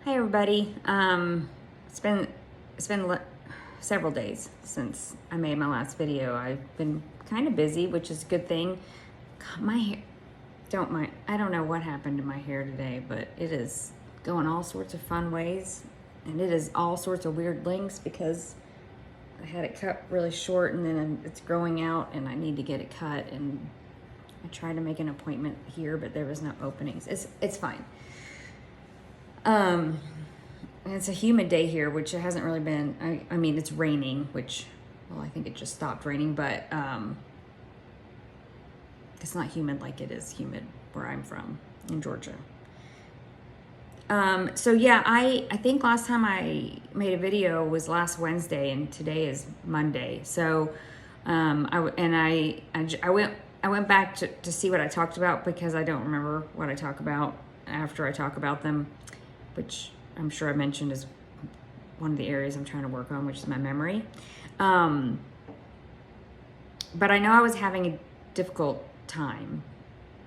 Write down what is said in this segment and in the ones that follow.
Hi everybody. It's been several days since I made my last video. I've been kind of busy, which is a good thing. God, my hair, don't mind. I don't know what happened to my hair today, but it is going all sorts of fun ways, and it is all sorts of weird lengths because I had it cut really short, and then it's growing out, and I need to get it cut. And I tried to make an appointment here, but there was no openings. It's fine. And it's a humid day here, which it hasn't really been. I mean, it's raining, which, well, I think it just stopped raining, but it's not humid like it is humid where I'm from in Georgia. So yeah, I think last time I made a video was last Wednesday, and today is Monday. So I went back to see what I talked about, because I don't remember what I talk about after I talk about them, which I'm sure I mentioned is one of the areas I'm trying to work on, which is my memory. But I know I was having a difficult time.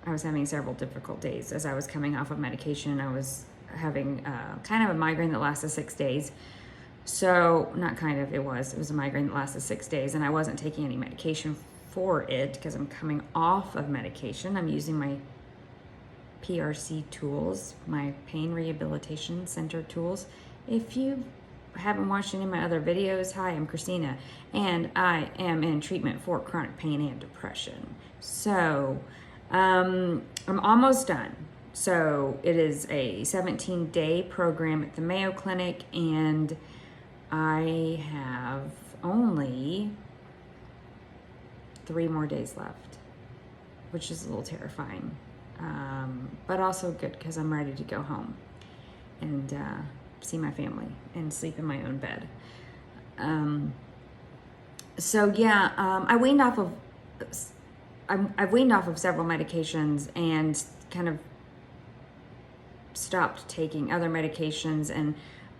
I was having several difficult days as I was coming off of medication. I was having kind of a migraine that lasted 6 days. So, not kind of, it was a migraine that lasted 6 days, and I wasn't taking any medication for it because I'm coming off of medication. I'm using my PRC tools, my pain rehabilitation center tools. If you haven't watched any of my other videos, hi, I'm Christina, and I am in treatment for chronic pain and depression. So I'm almost done. So it is a 17-day program at the Mayo Clinic, and I have only 3 more days left, which is a little terrifying. But also good because I'm ready to go home and see my family and sleep in my own bed. So yeah, I've weaned off of several medications and kind of stopped taking other medications, and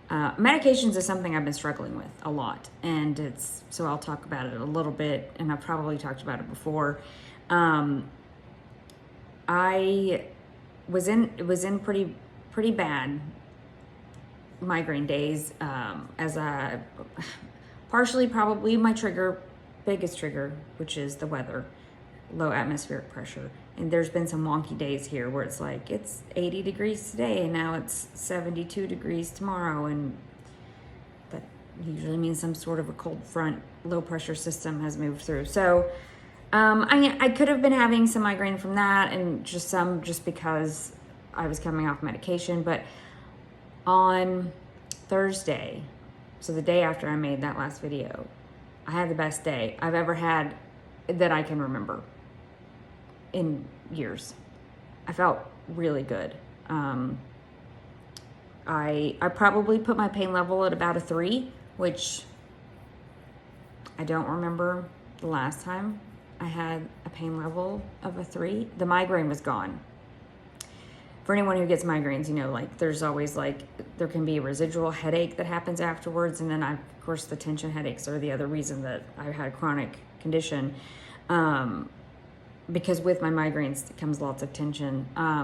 medications is something I've been struggling with a lot, and so I'll talk about it a little bit, and I've probably talked about it before. I was in pretty bad migraine days, as I partially probably my biggest trigger, which is the weather, low atmospheric pressure. And there's been some wonky days here where it's like it's 80 degrees today and now it's 72 degrees tomorrow, and that usually means some sort of a cold front, low pressure system has moved through. So I could have been having some migraine from that, and just because I was coming off medication. But on Thursday, so the day after I made that last video, I had the best day I've ever had that I can remember in years. I felt really good. I probably put my pain level at about a 3, which I don't remember the last time I had a pain level of a 3. The migraine was gone. For anyone who gets migraines, you know, like there's always there can be a residual headache that happens afterwards. And then of course the tension headaches are the other reason that I had a chronic condition. Because with my migraines comes lots of tension. I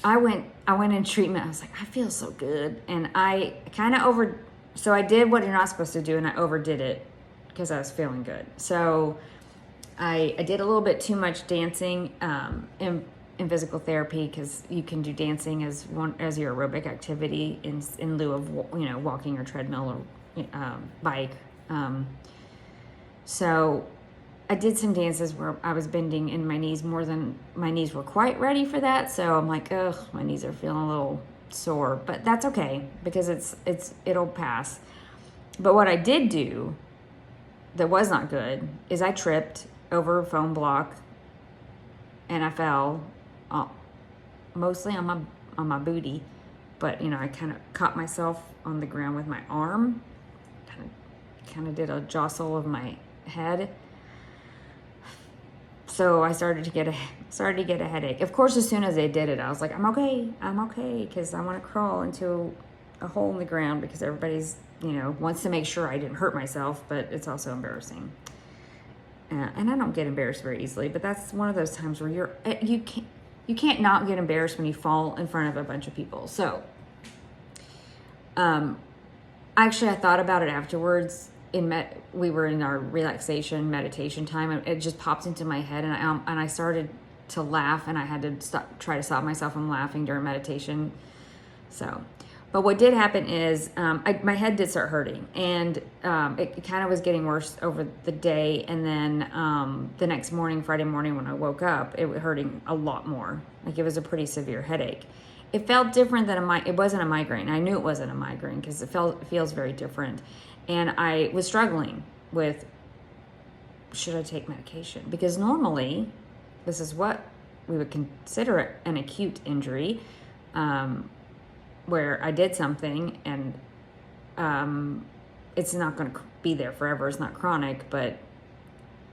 went in treatment. I was like, I feel so good. And I kind of so I did what you're not supposed to do, and I overdid it because I was feeling good. So I did a little bit too much dancing in physical therapy, because you can do dancing as your aerobic activity in lieu of walking or treadmill or bike. So I did some dances where I was bending in my knees more than my knees were quite ready for that. So I'm like, ugh, my knees are feeling a little sore, but that's okay because it'll pass. But what I did do that was not good is I tripped over a foam block, and I fell mostly on my booty, but I kind of caught myself on the ground with my arm, kind of did a jostle of my head. So I started to get a headache. Of course, as soon as I did it, I was like, I'm okay, because I want to crawl into a hole in the ground, because everybody's wants to make sure I didn't hurt myself, but it's also embarrassing. And I don't get embarrassed very easily, but that's one of those times where you you can't not get embarrassed when you fall in front of a bunch of people. So, actually, I thought about it afterwards. We were in our relaxation meditation time, and it just popped into my head, and I started to laugh, and I had to try to stop myself from laughing during meditation. So, but what did happen is my head did start hurting, and it kind of was getting worse over the day, and then the next morning, Friday morning, when I woke up, it was hurting a lot more. Like, it was a pretty severe headache. It felt different than it wasn't a migraine. I knew it wasn't a migraine because it feels very different. And I was struggling with, should I take medication? Because normally, this is what we would consider an acute injury, where I did something and it's not going to be there forever. It's not chronic, but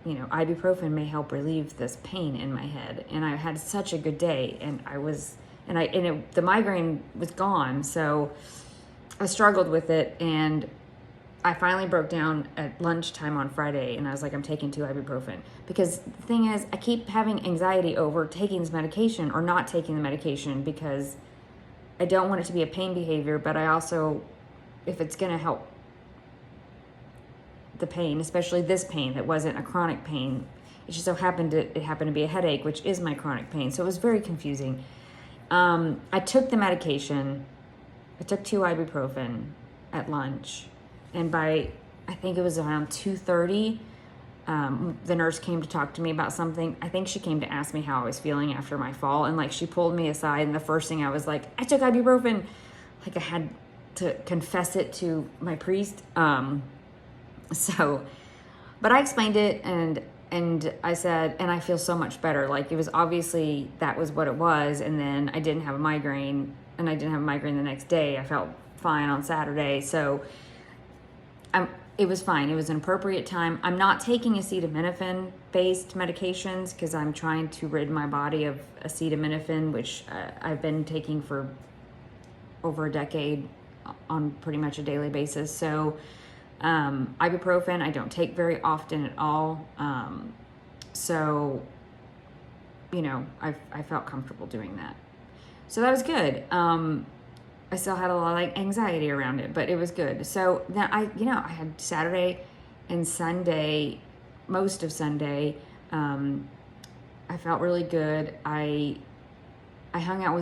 ibuprofen may help relieve this pain in my head. And I had such a good day, and the migraine was gone. So I struggled with it, and I finally broke down at lunchtime on Friday, and I was like, I'm taking 2 ibuprofen. Because the thing is, I keep having anxiety over taking this medication or not taking the medication, because I don't want it to be a pain behavior, but I also, if it's going to help the pain, especially this pain that wasn't a chronic pain, it just so happened to be a headache, which is my chronic pain. So it was very confusing. I took the medication. I took 2 ibuprofen at lunch, and I think it was around 2:30, the nurse came to talk to me about something. I think she came to ask me how I was feeling after my fall, and like, she pulled me aside, and the first thing I was like, I took ibuprofen. Like, I had to confess it to my priest. But I explained it, and I said, and I feel so much better. Like, it was obviously, that was what it was. And then I didn't have a migraine, and I didn't have a migraine the next day. I felt fine on Saturday. So it was fine. It was an appropriate time. I'm not taking acetaminophen-based medications because I'm trying to rid my body of acetaminophen, which I've been taking for over a decade on pretty much a daily basis. So ibuprofen I don't take very often at all. So I felt comfortable doing that. So that was good. I still had a lot of anxiety around it, but it was good. So then I had Saturday and Sunday, most of Sunday. I felt really good. I hung out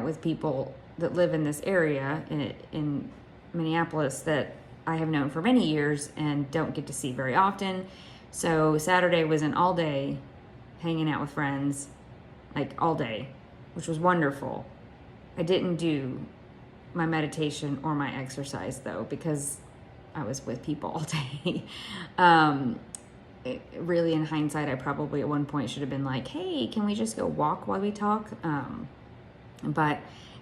with people that live in this area in Minneapolis that I have known for many years and don't get to see very often. So Saturday was an all day hanging out with friends, all day, which was wonderful. I didn't do my meditation or my exercise though, because I was with people all day. Really, in hindsight, I probably at one point should have been like, hey, can we just go walk while we talk?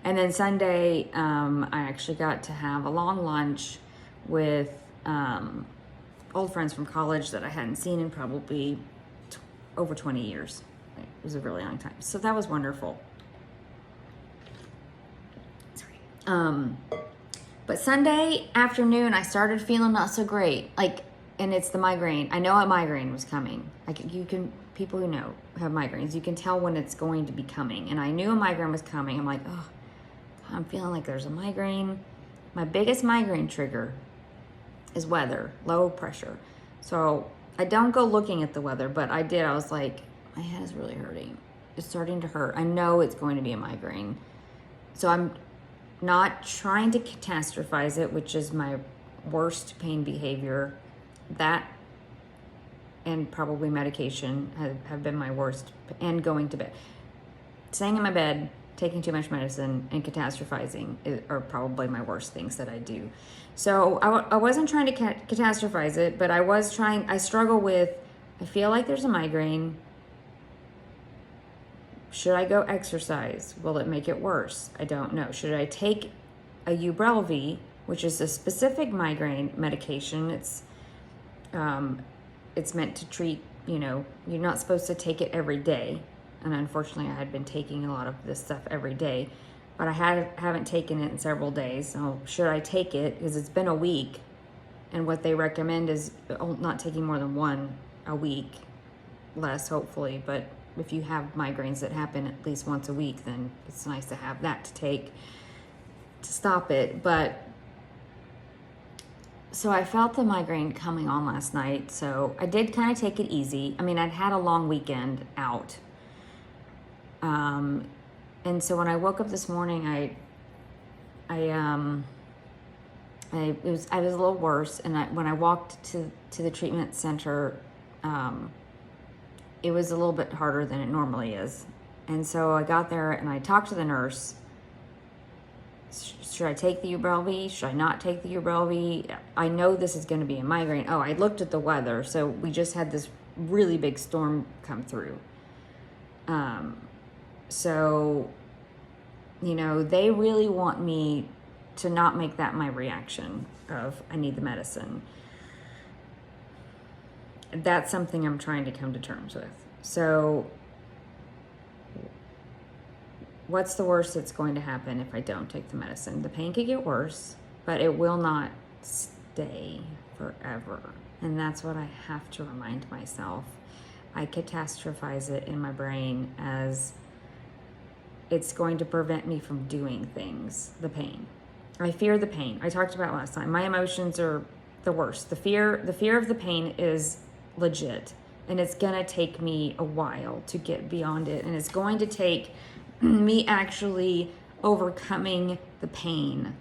And then Sunday, I actually got to have a long lunch with old friends from college that I hadn't seen in probably over 20 years. It was a really long time. So that was wonderful. But Sunday afternoon, I started feeling not so great. And it's the migraine. I know a migraine was coming. People who have migraines, you can tell when it's going to be coming. And I knew a migraine was coming. I'm like, oh, I'm feeling like there's a migraine. My biggest migraine trigger is weather, low pressure. So I don't go looking at the weather, but I did. I was like, my head is really hurting. It's starting to hurt. I know it's going to be a migraine. So I'm not trying to catastrophize it, which is my worst pain behavior. That and probably medication have been my worst, and going to bed. Staying in my bed, taking too much medicine, and catastrophizing are probably my worst things that I do. So I wasn't trying to catastrophize it, but I struggle with, I feel like there's a migraine. Should I go exercise? Will it make it worse? I don't know. Should I take a Ubrelvy, which is a specific migraine medication? It's meant to treat, you're not supposed to take it every day. And unfortunately, I had been taking a lot of this stuff every day, but I haven't taken it in several days. So should I take it? Because it's been a week, and what they recommend is not taking more than one a week, less hopefully, but if you have migraines that happen at least once a week, then it's nice to have that to take to stop it. But so I felt the migraine coming on last night, so I did kind of take it easy. I mean, I'd had a long weekend out. And so when I woke up this morning, I was a little worse, and when I walked to the treatment center, it was a little bit harder than it normally is. And so I got there and I talked to the nurse. Should I take the Ubrelvy? Should I not take the Ubrelvy? I know this is going to be a migraine. Oh, I looked at the weather. So we just had this really big storm come through. So, you know, they really want me to not make that my reaction of I need the medicine. That's something I'm trying to come to terms with. So what's the worst that's going to happen if I don't take the medicine? The pain could get worse, but it will not stay forever. And that's what I have to remind myself. I catastrophize it in my brain as it's going to prevent me from doing things, the pain. I fear the pain. I talked about last time. My emotions are the worst. The fear of the pain is legit, and it's gonna take me a while to get beyond it, and it's going to take me actually overcoming the pain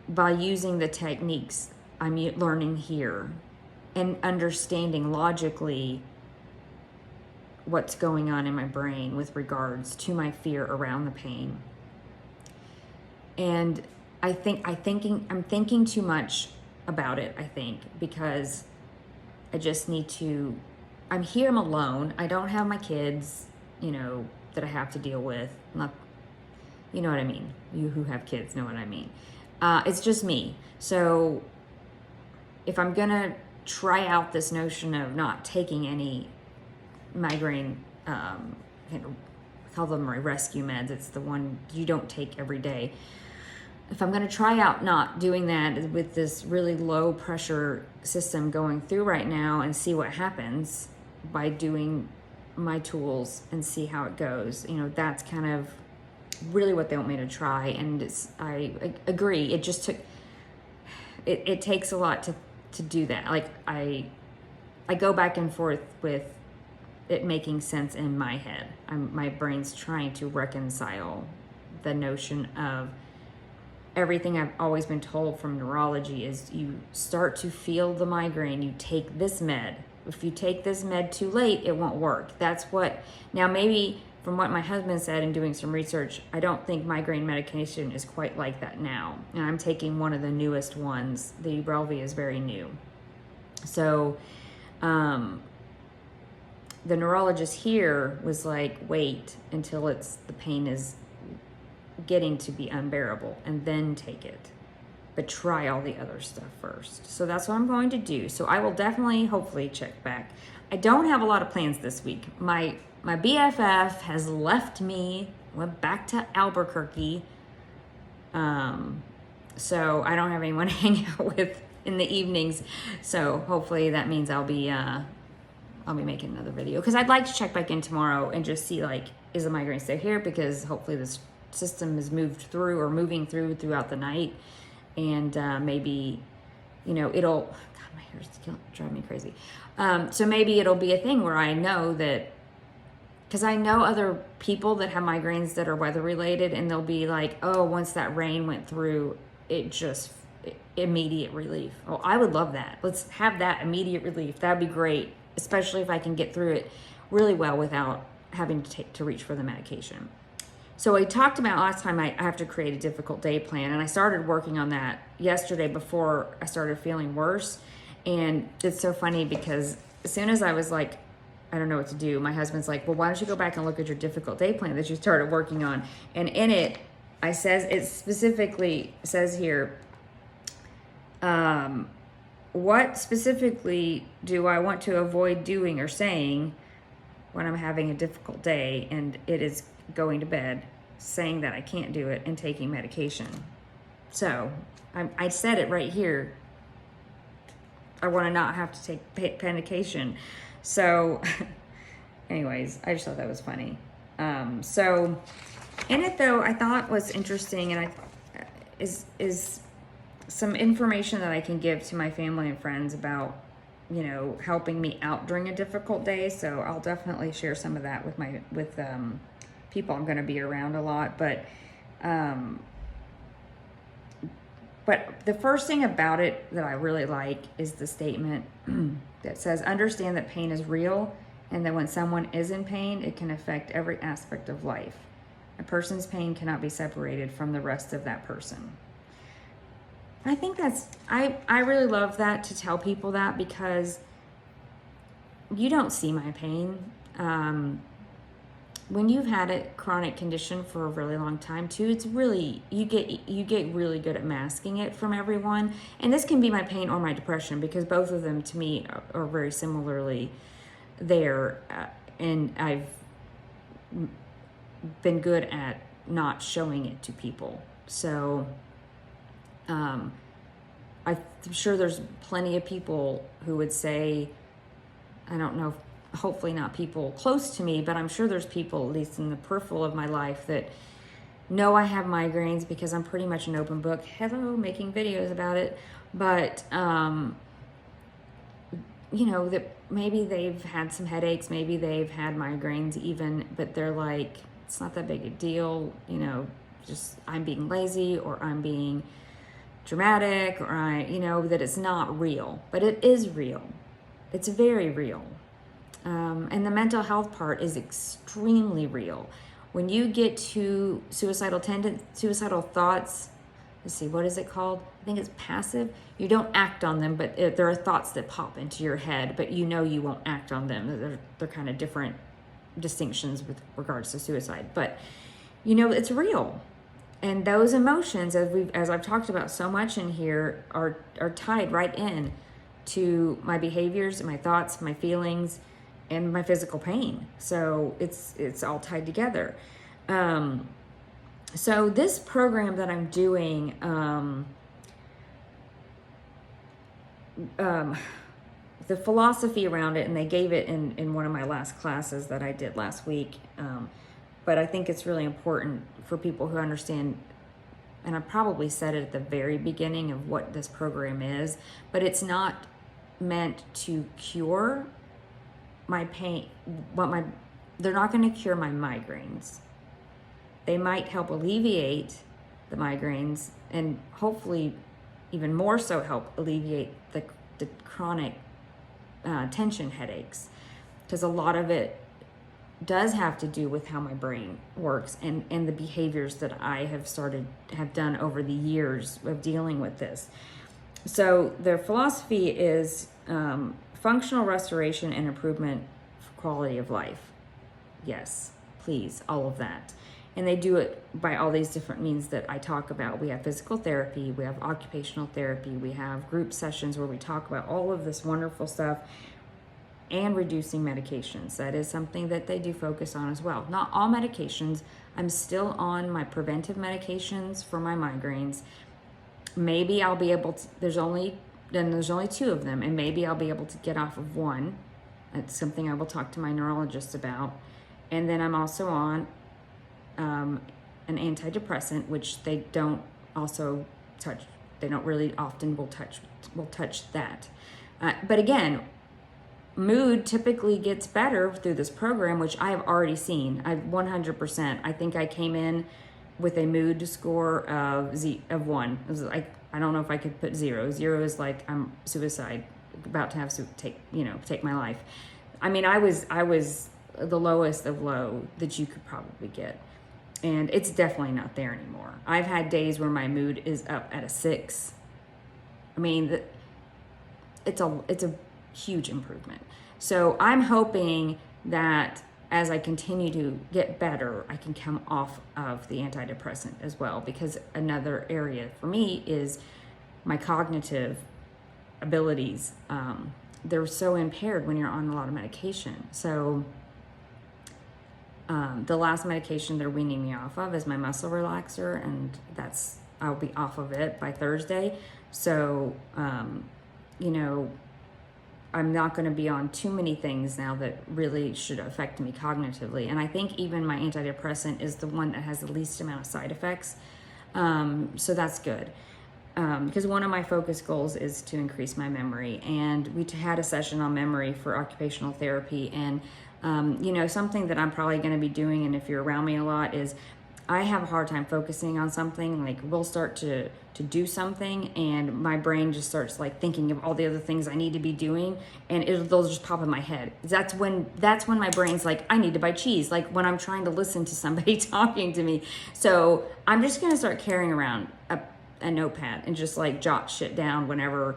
by using the techniques I'm learning here and understanding logically what's going on in my brain with regards to my fear around the pain. And I'm thinking too much about it, I think, because I just need to, I'm here, I'm alone. I don't have my kids, you know, that I have to deal with. Not, you know what I mean? You who have kids know what I mean. It's just me. So if I'm gonna try out this notion of not taking any migraine, call them rescue meds. It's the one you don't take every day. If I'm going to try out not doing that with this really low pressure system going through right now and see what happens by doing my tools and see how it goes, you know, that's kind of really what they want me to try. And I agree. It just took, it takes a lot to do that. Like I go back and forth with it making sense in my head. My brain's trying to reconcile the notion of everything I've always been told from neurology is you start to feel the migraine, you take this med. If you take this med too late, it won't work. That's what, now maybe from what my husband said in doing some research, I don't think migraine medication is quite like that now. And I'm taking one of the newest ones. The Ubrelvy is very new. So, the neurologist here was like, wait until the pain is getting to be unbearable and then take it. But try all the other stuff first. So that's what I'm going to do. So I will definitely, hopefully, check back. I don't have a lot of plans this week. My BFF has left me, went back to Albuquerque. So I don't have anyone to hang out with in the evenings. So hopefully that means I'll be making another video, because I'd like to check back in tomorrow and just see, like, is the migraine still here? Because hopefully this system is moving through throughout the night, and maybe, you know, God, my hair's driving me crazy. So maybe it'll be a thing where I know that, because I know other people that have migraines that are weather related, and they'll be like, oh, once that rain went through, immediate relief. Oh, I would love that. Let's have that immediate relief. That'd be great, especially if I can get through it really well without having to reach for the medication. So I talked about last time I have to create a difficult day plan, and I started working on that yesterday before I started feeling worse. And it's so funny because as soon as I was like, I don't know what to do, my husband's like, well, why don't you go back and look at your difficult day plan that you started working on? And in it, it specifically says here, what specifically do I want to avoid doing or saying when I'm having a difficult day and it is going to bed, saying that I can't do it and taking medication? So I said it right here. I want to not have to take medication. So anyways, I just thought that was funny. So in it though, I thought was interesting, and is some information that I can give to my family and friends about, you know, helping me out during a difficult day. So I'll definitely share some of that with people I'm going to be around a lot. But the first thing about it that I really like is the statement that says, understand that pain is real, and that when someone is in pain, it can affect every aspect of life. A person's pain cannot be separated from the rest of that person. I think I really love that, to tell people that, because you don't see my pain. When you've had a chronic condition for a really long time too, it's really, you get really good at masking it from everyone. And this can be my pain or my depression, because both of them to me are very similarly there. And I've been good at not showing it to people. So I'm sure there's plenty of people who would say, I don't know, hopefully not people close to me, but I'm sure there's people, at least in the peripheral of my life, that know I have migraines, because I'm pretty much an open book. Hello, making videos about it. But, you know, that maybe they've had some headaches, maybe they've had migraines even, but they're like, it's not that big a deal, you know, just I'm being lazy, or I'm being dramatic, or you know, that it's not real. But it is real. It's very real. And the mental health part is extremely real. When you get to suicidal thoughts, let's see, what is it called? I think it's passive. You don't act on them, but there are thoughts that pop into your head, but you know you won't act on them. They're kind of different distinctions with regards to suicide. But you know, it's real. And those emotions, as I've talked about so much in here, are tied right in to my behaviors, my thoughts, my feelings, and my physical pain. So it's all tied together. So this program that I'm doing, the philosophy around it, and they gave it in one of my last classes that I did last week. But I think it's really important for people who understand, and I probably said it at the very beginning of what this program is, but it's not meant to cure my pain, they're not going to cure my migraines. They might help alleviate the migraines, and hopefully even more so help alleviate the chronic tension headaches, because a lot of it does have to do with how my brain works and the behaviors that I have done over the years of dealing with this. So their philosophy is functional restoration and improvement for quality of life. Yes, please, all of that. And they do it by all these different means that I talk about. We have physical therapy, we have occupational therapy, we have group sessions where we talk about all of this wonderful stuff, and reducing medications. That is something that they do focus on as well. Not all medications. I'm still on my preventive medications for my migraines. Maybe I'll be able to, there's only 2 of them, and maybe I'll be able to get off of one. That's something I will talk to my neurologist about. And then I'm also on an antidepressant, which they don't also touch. They don't really often will touch that. But again, mood typically gets better through this program, which I have already seen. 100%. I think I came in with a mood score of 1. It was like, I don't know if I could put 0. 0 is like I'm suicide, about to have to take my life. I mean, I was the lowest of low that you could probably get, and it's definitely not there anymore. I've had days where my mood is up at a 6. I mean, it's a huge improvement. So I'm hoping that as I continue to get better, I can come off of the antidepressant as well, because another area for me is my cognitive abilities. They're so impaired when you're on a lot of medication. So the last medication they're weaning me off of is my muscle relaxer, and I'll be off of it by Thursday. So, I'm not going to be on too many things now that really should affect me cognitively. And I think even my antidepressant is the one that has the least amount of side effects. So that's good. Because one of my focus goals is to increase my memory. And we had a session on memory for occupational therapy. And, something that I'm probably going to be doing, and if you're around me a lot, is I have a hard time focusing on something. Like, we'll start to do something, and my brain just starts like thinking of all the other things I need to be doing, and they'll just pop in my head. That's when my brain's like, I need to buy cheese. Like when I'm trying to listen to somebody talking to me. So I'm just gonna start carrying around a notepad and just like jot shit down whenever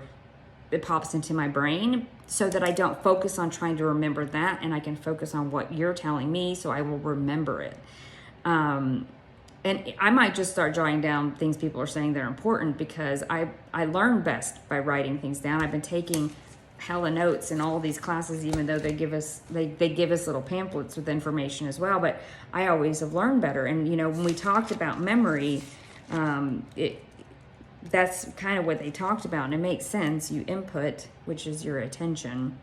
it pops into my brain, so that I don't focus on trying to remember that, and I can focus on what you're telling me, so I will remember it. And I might just start jotting down things people are saying that are important, because I learn best by writing things down. I've been taking hella notes in all these classes, even though they give us little pamphlets with information as well. But I always have learned better. And when we talked about memory, that's kind of what they talked about, and it makes sense. You input, which is your attention,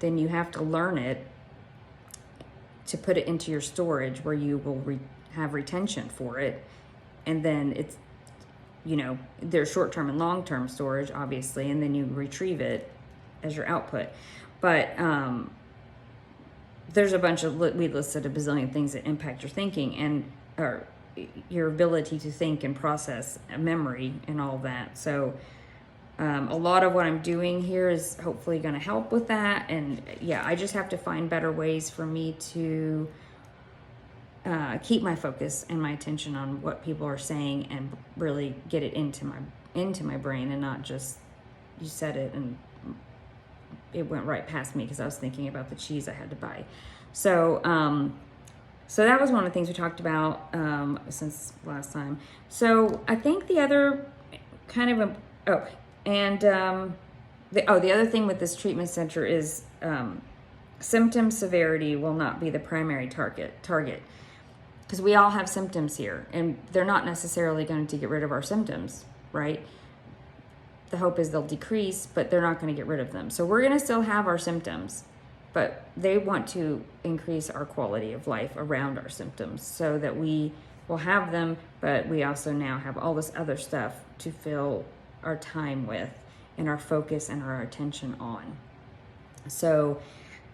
then you have to learn it to put it into your storage, where you will have retention for it. And then it's, there's short-term and long-term storage, obviously, and then you retrieve it as your output. But there's a bunch of, we listed a bazillion things that impact your thinking or your ability to think and process memory and all that. So a lot of what I'm doing here is hopefully going to help with that. And yeah, I just have to find better ways for me to keep my focus and my attention on what people are saying, and really get it into my brain, and not just, you said it and it went right past me because I was thinking about the cheese I had to buy. So that was one of the things we talked about since last time. So I think the other kind of the other thing with this treatment center is symptom severity will not be the primary target, because we all have symptoms here, and they're not necessarily going to get rid of our symptoms, right? The hope is they'll decrease, but they're not going to get rid of them. So we're going to still have our symptoms, but they want to increase our quality of life around our symptoms, so that we will have them, but we also now have all this other stuff to fill our time with, and our focus and our attention on. So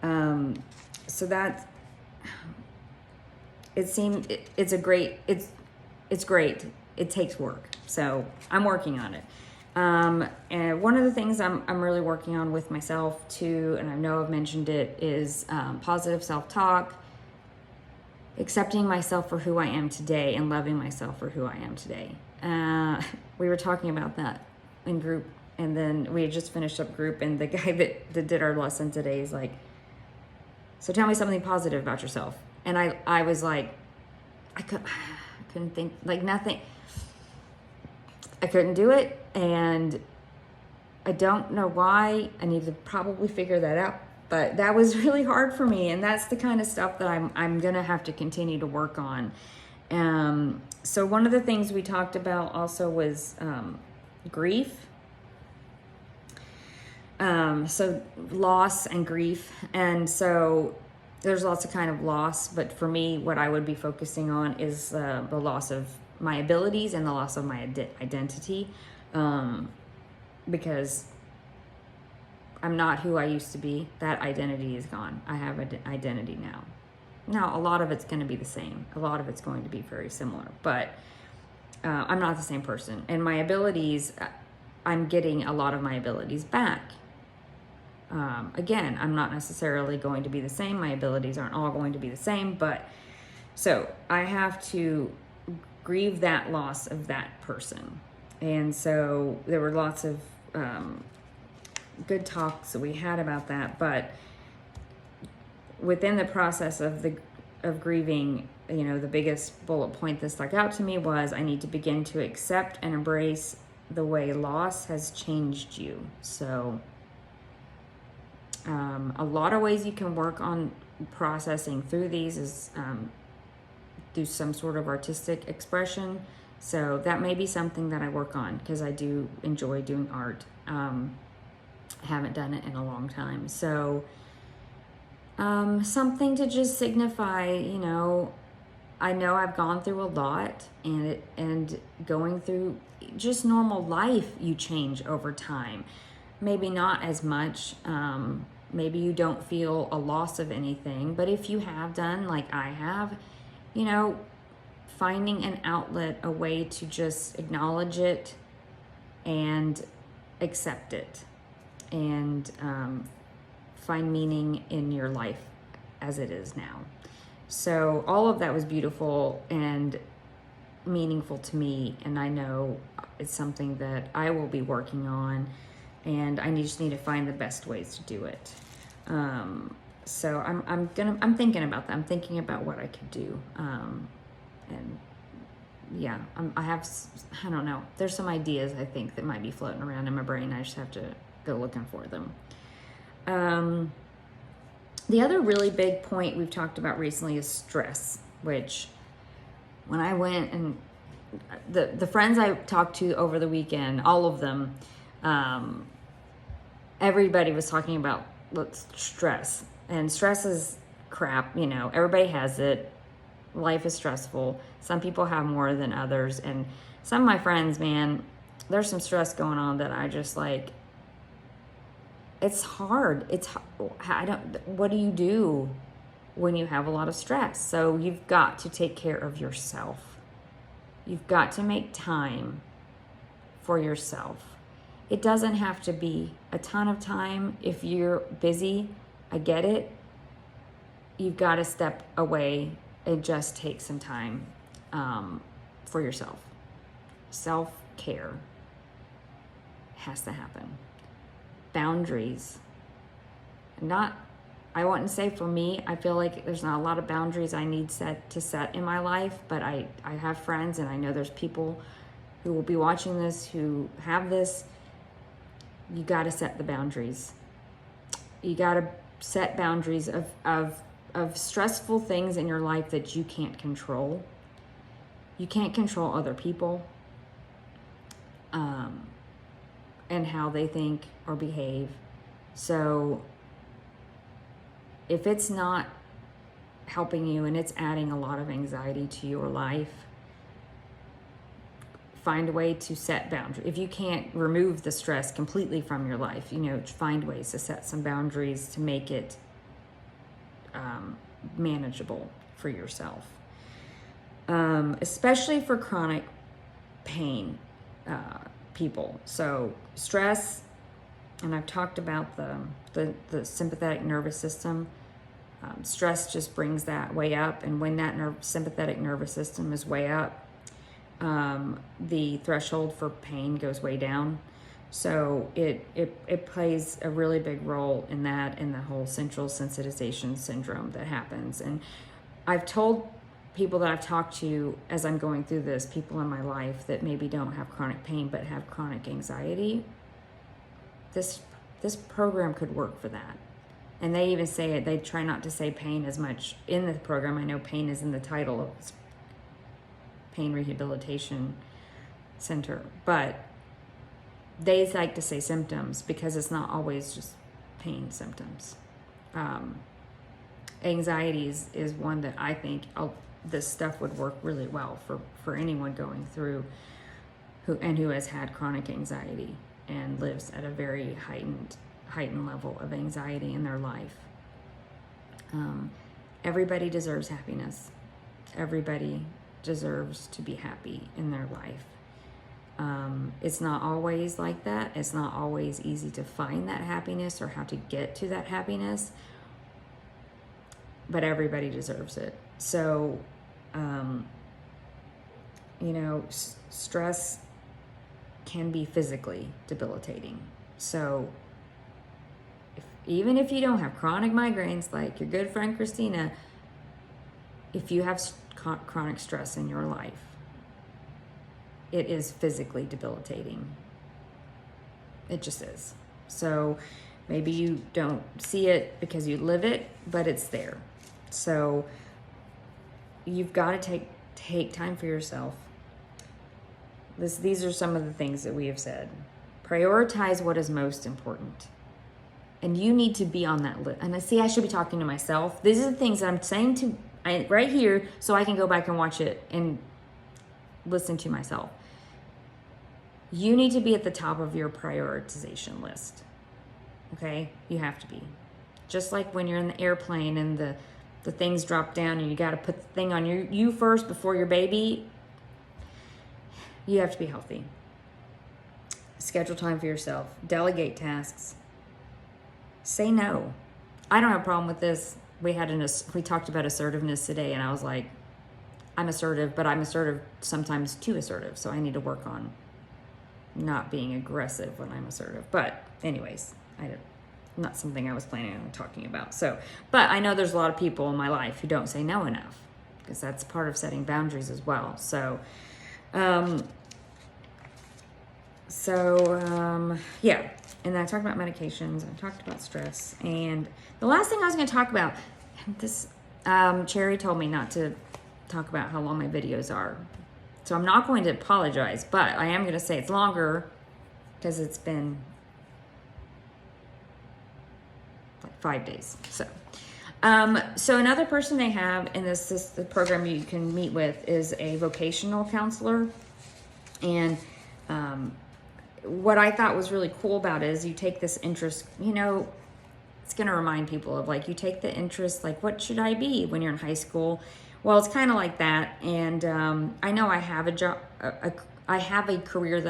that, it's great. It takes work. So I'm working on it. And one of the things I'm really working on with myself too, and I know I've mentioned it, is positive self-talk, accepting myself for who I am today, and loving myself for who I am today. We were talking about that in group, and then we had just finished up group, and the guy that did our lesson today is like, so tell me something positive about yourself. And I was like, I couldn't think, like nothing. I couldn't do it, and I don't know why. I need to probably figure that out, but that was really hard for me, and that's the kind of stuff that I'm gonna have to continue to work on. So one of the things we talked about also was grief. So loss and grief, and so there's lots of kind of loss, but for me, what I would be focusing on is the loss of my abilities and the loss of my identity, because I'm not who I used to be. That identity is gone. I have an identity now. Now, a lot of it's going to be the same. A lot of it's going to be very similar, but I'm not the same person. And my abilities, I'm getting a lot of my abilities back. Again, I'm not necessarily going to be the same. My abilities aren't all going to be the same, but so I have to grieve that loss of that person. And so there were lots of good talks that we had about that, but within the process of grieving, the biggest bullet point that stuck out to me was I need to begin to accept and embrace the way loss has changed you. So a lot of ways you can work on processing through these is do some sort of artistic expression. So that may be something that I work on, because I do enjoy doing art. I haven't done it in a long time. So something to just signify, I know I've gone through a lot, and going through just normal life, you change over time. Maybe not as much. Maybe you don't feel a loss of anything, but if you have done like I have, finding an outlet, a way to just acknowledge it and accept it, and find meaning in your life as it is now. So all of that was beautiful and meaningful to me, and I know it's something that I will be working on, and I just need to find the best ways to do it. So I'm thinking about that. I'm thinking about what I could do, and yeah, I don't know. There's some ideas I think that might be floating around in my brain. I just have to go looking for them. The other really big point we've talked about recently is stress, which when I went and the friends I talked to over the weekend, all of them, everybody was talking about stress, and stress is crap. Everybody has it. Life is stressful. Some people have more than others, and some of my friends, man, there's some stress going on that I just like. It's hard. What do you do when you have a lot of stress? So you've got to take care of yourself. You've got to make time for yourself. It doesn't have to be a ton of time. If you're busy, I get it. You've got to step away and just take some time for yourself. Self-care has to happen. Boundaries. I wouldn't say for me, I feel like there's not a lot of boundaries I need to set in my life, but I have friends, and I know there's people who will be watching this who have this. You got to set the boundaries. You got to set boundaries of stressful things in your life that you can't control. You can't control other people and how they think or behave. So if it's not helping you and it's adding a lot of anxiety to your life, find a way to set boundaries. If you can't remove the stress completely from your life, find ways to set some boundaries to make it manageable for yourself. Especially for chronic pain people. So stress, and I've talked about the sympathetic nervous system. Stress just brings that way up, and when that sympathetic nervous system is way up, the threshold for pain goes way down. So it plays a really big role in that, in the whole central sensitization syndrome that happens. And I've told people that I've talked to as I'm going through this, people in my life that maybe don't have chronic pain but have chronic anxiety, this program could work for that. And they even say it, they try not to say pain as much in the program. I know pain is in the title of Pain Rehabilitation Center, but they like to say symptoms because it's not always just pain symptoms. Anxiety is one that I think this stuff would work really well for anyone going through who has had chronic anxiety and lives at a very heightened level of anxiety in their life. Everybody deserves happiness. Everybody deserves to be happy in their life. It's not always like that. It's not always easy to find that happiness or how to get to that happiness, but everybody deserves it. So, stress can be physically debilitating. So even if you don't have chronic migraines like your good friend Christina, if you have chronic stress in your life, it is physically debilitating. It just is. So maybe you don't see it because you live it, but it's there. So you've got to take time for yourself. These are some of the things that we have said. Prioritize what is most important. And you need to be on that list. And I see I should be talking to myself. These are the things that I'm saying right here so I can go back and watch it and listen to myself. You need to be at the top of your prioritization list. Okay? You have to be. Just like when you're in the airplane and the things drop down and you got to put the thing on you first before your baby. You have to be healthy. Schedule time for yourself. Delegate tasks. Say no. I don't have a problem with this. We talked about assertiveness today, and I was like, I'm assertive, but I'm assertive sometimes too assertive. So I need to work on not being aggressive when I'm assertive. But anyways, not something I was planning on talking about. So, but I know there's a lot of people in my life who don't say no enough, because that's part of setting boundaries as well. So, yeah. And I talked about medications. I talked about stress. And the last thing I was going to talk about, this, Cherry told me not to talk about how long my videos are. So I'm not going to apologize, but I am going to say it's longer because it's been like 5 days. So another person they have in the program you can meet with is a vocational counselor. And, what I thought was really cool about it is you take this interest, it's going to remind people of like, you take the interest, like, what should I be when you're in high school? Well, it's kind of like that. And I know I have a job, I have a career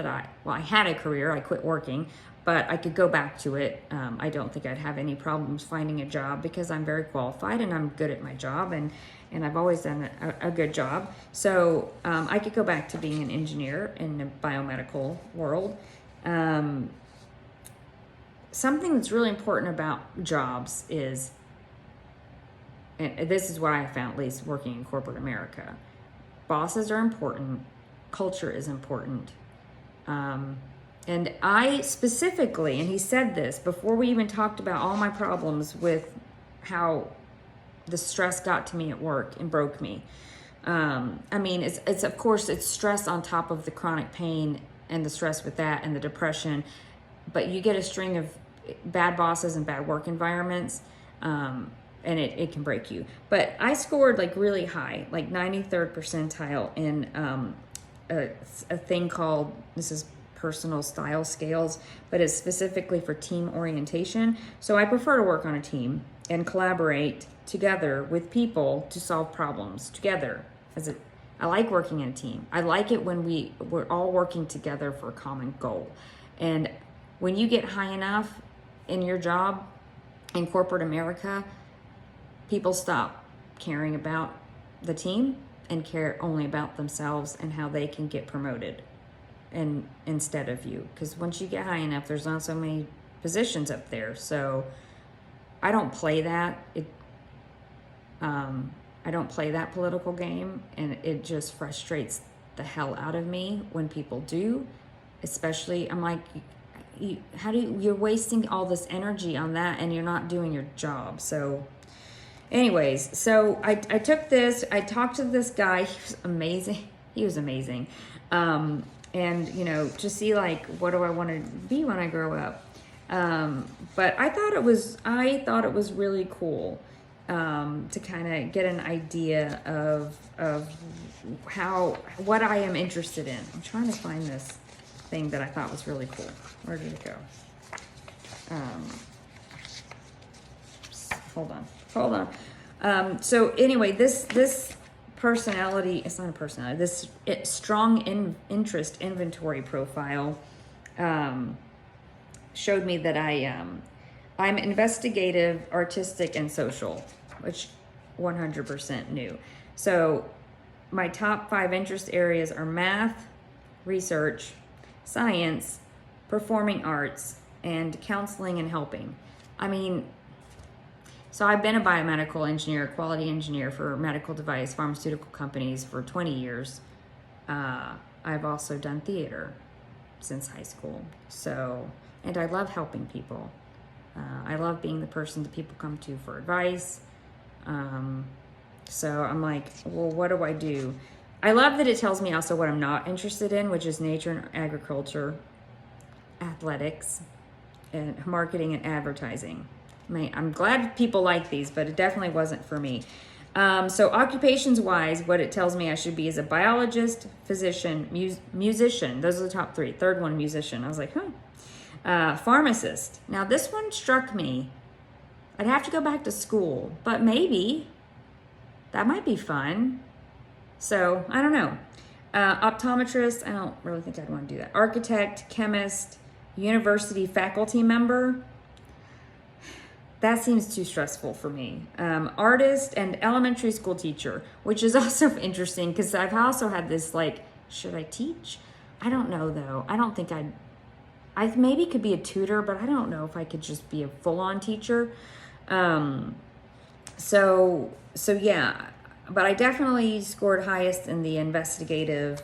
I had a career, I quit working, but I could go back to it. I don't think I'd have any problems finding a job because I'm very qualified and I'm good at my job, and I've always done a good job. So I could go back to being an engineer in the biomedical world. Something that's really important about jobs is, and this is what I found, at least working in corporate America, bosses are important, culture is important. And I specifically, and he said this before we even talked about all my problems with how the stress got to me at work and broke me. I mean, it's of course, it's stress on top of the chronic pain and the stress with that and the depression, but you get a string of bad bosses and bad work environments, and it can break you. But I scored like really high, like 93rd percentile in a thing called, this is personal style scales, but it's specifically for team orientation. So I prefer to work on a team and collaborate together with people to solve problems together. I like working in a team. I like it when we're all working together for a common goal. And when you get high enough in your job in corporate America, people stop caring about the team and care only about themselves and how they can get promoted and instead of you. Because once you get high enough, there's not so many positions up there. So I don't play that. I don't play that political game, and it just frustrates the hell out of me when people do. Especially, I'm like, you're wasting all this energy on that and you're not doing your job. So anyways, so I took this, I talked to this guy. He was amazing. And to see like, what do I want to be when I grow up? But I thought it was really cool to kind of get an idea of what I am interested in. I'm trying to find this thing that I thought was really cool. Where did it go? Hold on. So anyway, this personality, it's not a personality, this strong interest inventory profile showed me that I'm investigative, artistic, and social, which 100% new. So my top 5 interest areas are math, research, science, performing arts, and counseling and helping. I mean, so I've been a biomedical engineer, quality engineer for medical device pharmaceutical companies for 20 years. I've also done theater since high school. So, and I love helping people. I love being the person that people come to for advice. So I'm like, well, what do I do? I love that it tells me also what I'm not interested in, which is nature and agriculture, athletics, and marketing and advertising. I'm glad people like these, but it definitely wasn't for me. So occupations wise, what it tells me I should be is a biologist, physician, musician. Those are the top three. Third one, musician. I was like, pharmacist. Now this one struck me. I'd have to go back to school, but maybe that might be fun. So I don't know. Optometrist, I don't really think I'd want to do that. Architect, chemist, university faculty member. That seems too stressful for me. Artist and elementary school teacher, which is also interesting because I've also had this like, should I teach? I don't know though. I don't think I maybe could be a tutor, but I don't know if I could just be a full-on teacher. So yeah, but I definitely scored highest in the investigative,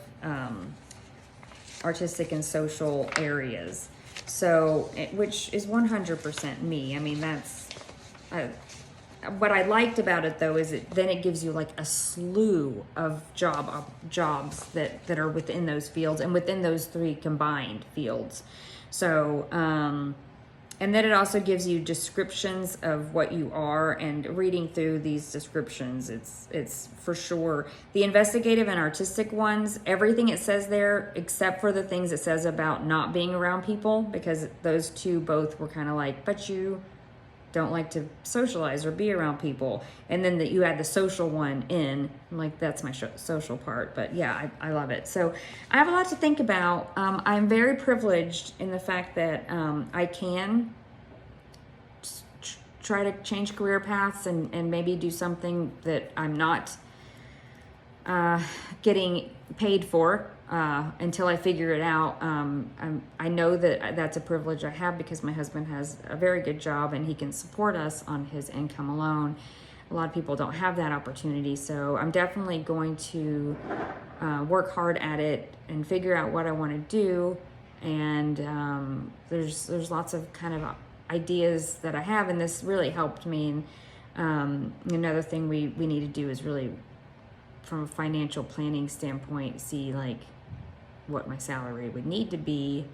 artistic and social areas. So, which is 100% me. I mean, that's, what I liked about it though, is then it gives you like a slew of jobs that are within those fields and within those three combined fields. So, and then it also gives you descriptions of what you are, and reading through these descriptions, it's for sure the investigative and artistic ones, everything it says there, except for the things it says about not being around people, because those two both were kind of like, but you don't like to socialize or be around people. And then that you add the social one in, I'm like, that's my social part. But yeah, I love it. So I have a lot to think about. I'm very privileged in the fact that I can try to change career paths and maybe do something that I'm not getting paid for until I figure it out. I know that that's a privilege I have because my husband has a very good job and he can support us on his income alone. A lot of people don't have that opportunity, so I'm definitely going to work hard at it and figure out what I want to do. And there's lots of kind of ideas that I have, and this really helped me. And another thing we need to do is really, from a financial planning standpoint, see like what my salary would need to be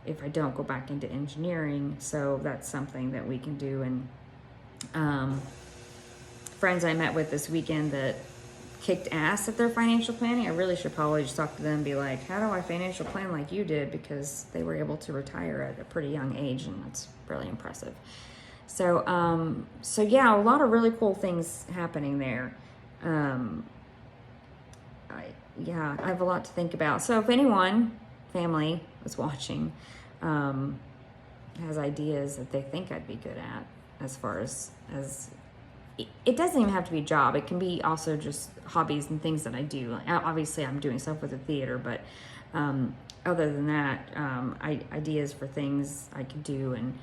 if I don't go back into engineering. So that's something that we can do. And friends I met with this weekend that kicked ass at their financial planning, I really should probably just talk to them and be like, how do I financial plan like you did? Because they were able to retire at a pretty young age, and that's really impressive. So yeah, a lot of really cool things happening there. I have a lot to think about. So if anyone, family, is watching, has ideas that they think I'd be good at, as far as it doesn't even have to be a job. It can be also just hobbies and things that I do. Like, obviously, I'm doing stuff with the theater, but other than that, ideas for things I could do. And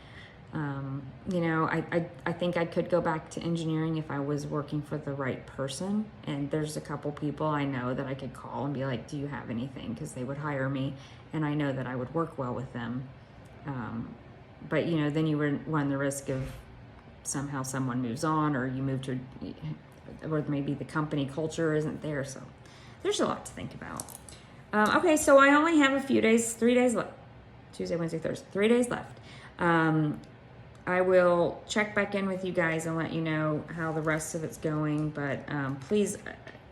I think I could go back to engineering if I was working for the right person. And there's a couple people I know that I could call and be like, do you have anything? Because they would hire me, and I know that I would work well with them. But then you run the risk of somehow someone moves on, or you move to, or maybe the company culture isn't there. So there's a lot to think about. Okay, so I only have 3 days left. Tuesday, Wednesday, Thursday, 3 days left. I will check back in with you guys and let you know how the rest of it's going. But please,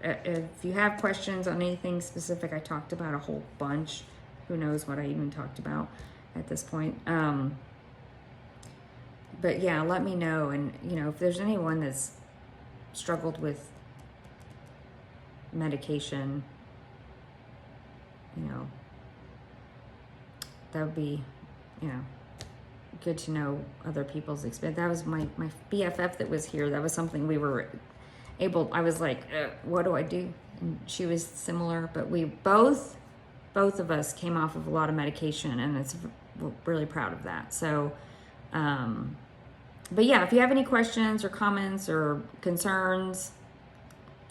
if you have questions on anything specific, I talked about a whole bunch. Who knows what I even talked about at this point. But yeah, let me know. And, if there's anyone that's struggled with medication, that would be, good to know other people's experience. That was my BFF that was here. That was something we were I was like, what do I do? And she was similar, but we both of us came off of a lot of medication, and we're really proud of that. So, but yeah, if you have any questions or comments or concerns,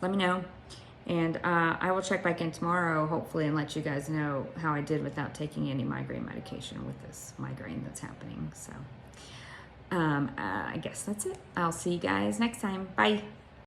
let me know. And I will check back in tomorrow, hopefully, and let you guys know how I did without taking any migraine medication with this migraine that's happening. So I guess that's it. I'll see you guys next time. Bye.